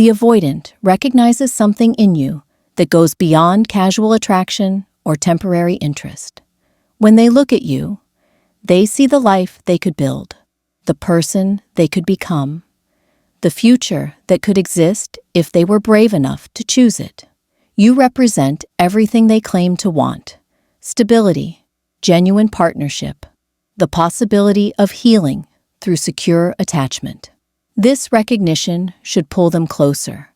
The avoidant recognizes something in you that goes beyond casual attraction or temporary interest. When they look at you, they see the life they could build, the person they could become, the future that could exist if they were brave enough to choose it. You represent everything they claim to want: stability, genuine partnership, the possibility of healing through secure attachment. This recognition should pull them closer,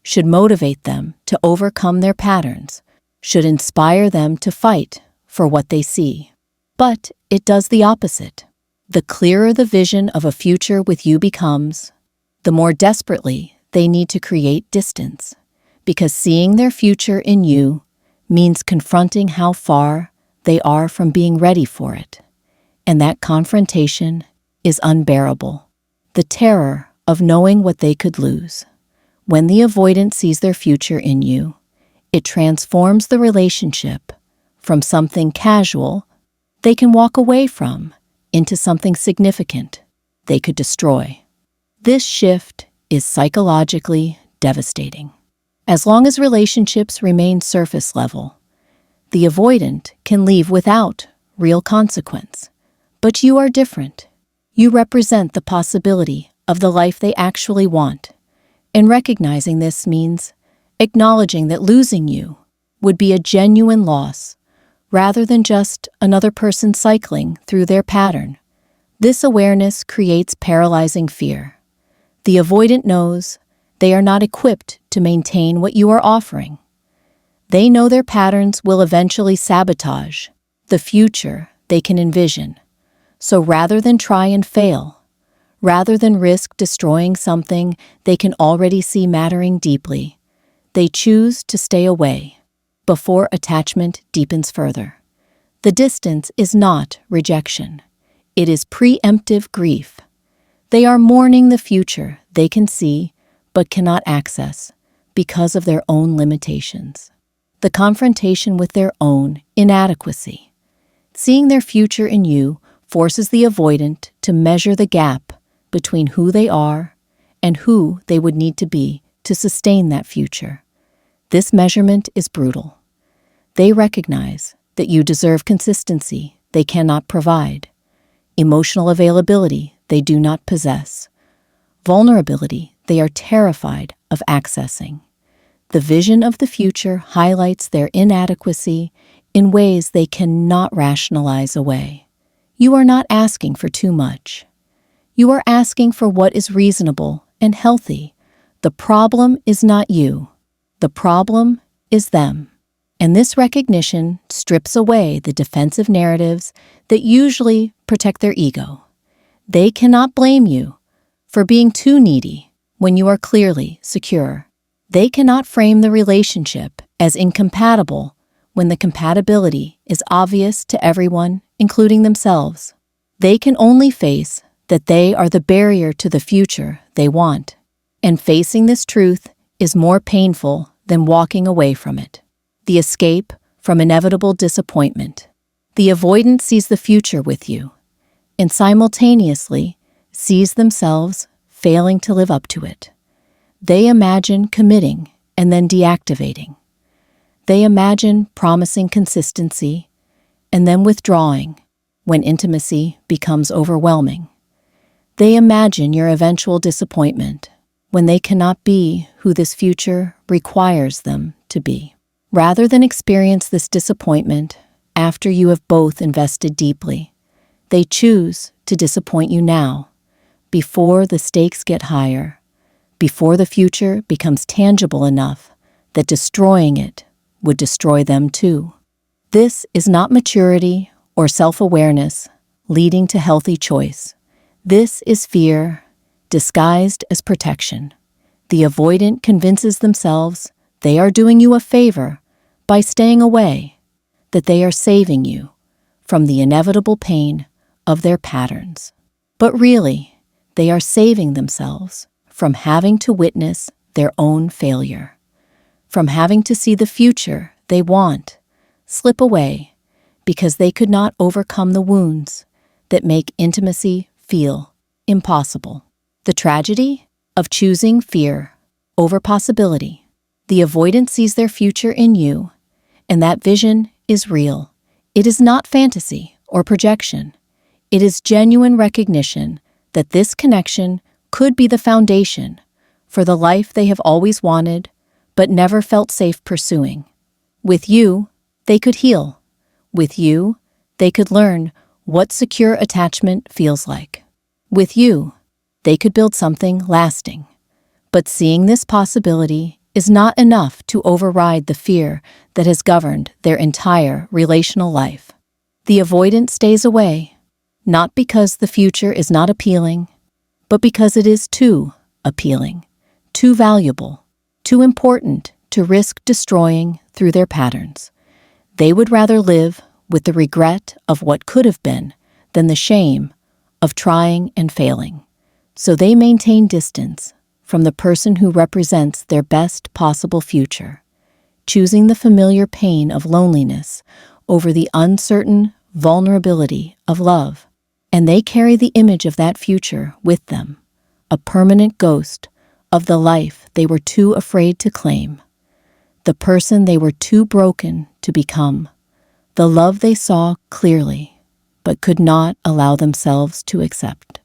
should motivate them to overcome their patterns, should inspire them to fight for what they see. But it does the opposite. The clearer the vision of a future with you becomes, the more desperately they need to create distance, because seeing their future in you means confronting how far they are from being ready for it. And that confrontation is unbearable. The terror of knowing what they could lose. When the avoidant sees their future in you, it transforms the relationship from something casual they can walk away from into something significant they could destroy. This shift is psychologically devastating. As long as relationships remain surface level, the avoidant can leave without real consequence. But you are different. You represent the possibility of the life they actually want. And recognizing this means acknowledging that losing you would be a genuine loss, rather than just another person cycling through their pattern. This awareness creates paralyzing fear. The avoidant knows they are not equipped to maintain what you are offering. They know their patterns will eventually sabotage the future they can envision. So rather than try and fail, rather than risk destroying something they can already see mattering deeply, they choose to stay away before attachment deepens further. The distance is not rejection. It is preemptive grief. They are mourning the future they can see but cannot access because of their own limitations. The confrontation with their own inadequacy. Seeing their future in you forces the avoidant to measure the gap between who they are and who they would need to be to sustain that future. This measurement is brutal. They recognize that you deserve consistency they cannot provide, emotional availability they do not possess, vulnerability they are terrified of accessing. The vision of the future highlights their inadequacy in ways they cannot rationalize away. You are not asking for too much. You are asking for what is reasonable and healthy. The problem is not you. The problem is them. And this recognition strips away the defensive narratives that usually protect their ego. They cannot blame you for being too needy when you are clearly secure. They cannot frame the relationship as incompatible when the compatibility is obvious to everyone, including themselves. They can only face that they are the barrier to the future they want. And facing this truth is more painful than walking away from it. The escape from inevitable disappointment. The avoidant sees the future with you and simultaneously sees themselves failing to live up to it. They imagine committing and then deactivating. They imagine promising consistency and then withdrawing when intimacy becomes overwhelming. They imagine your eventual disappointment when they cannot be who this future requires them to be. Rather than experience this disappointment after you have both invested deeply, they choose to disappoint you now, before the stakes get higher, before the future becomes tangible enough that destroying it would destroy them too. This is not maturity or self-awareness leading to healthy choice. This is fear disguised as protection. The avoidant convinces themselves they are doing you a favor by staying away, that they are saving you from the inevitable pain of their patterns. But really, they are saving themselves from having to witness their own failure, from having to see the future they want slip away because they could not overcome the wounds that make intimacy feel impossible. The tragedy of choosing fear over possibility. The avoidant sees their future in you, and that vision is real. It is not fantasy or projection. It is genuine recognition that this connection could be the foundation for the life they have always wanted but never felt safe pursuing. With you, they could heal. With you, they could learn what secure attachment feels like. With you, they could build something lasting. But seeing this possibility is not enough to override the fear that has governed their entire relational life. The avoidant stays away, not because the future is not appealing, but because it is too appealing, too valuable, too important to risk destroying through their patterns. They would rather live with the regret of what could have been than the shame of trying and failing. So they maintain distance from the person who represents their best possible future, choosing the familiar pain of loneliness over the uncertain vulnerability of love. And they carry the image of that future with them, a permanent ghost of the life they were too afraid to claim, the person they were too broken to become, the love they saw clearly but could not allow themselves to accept.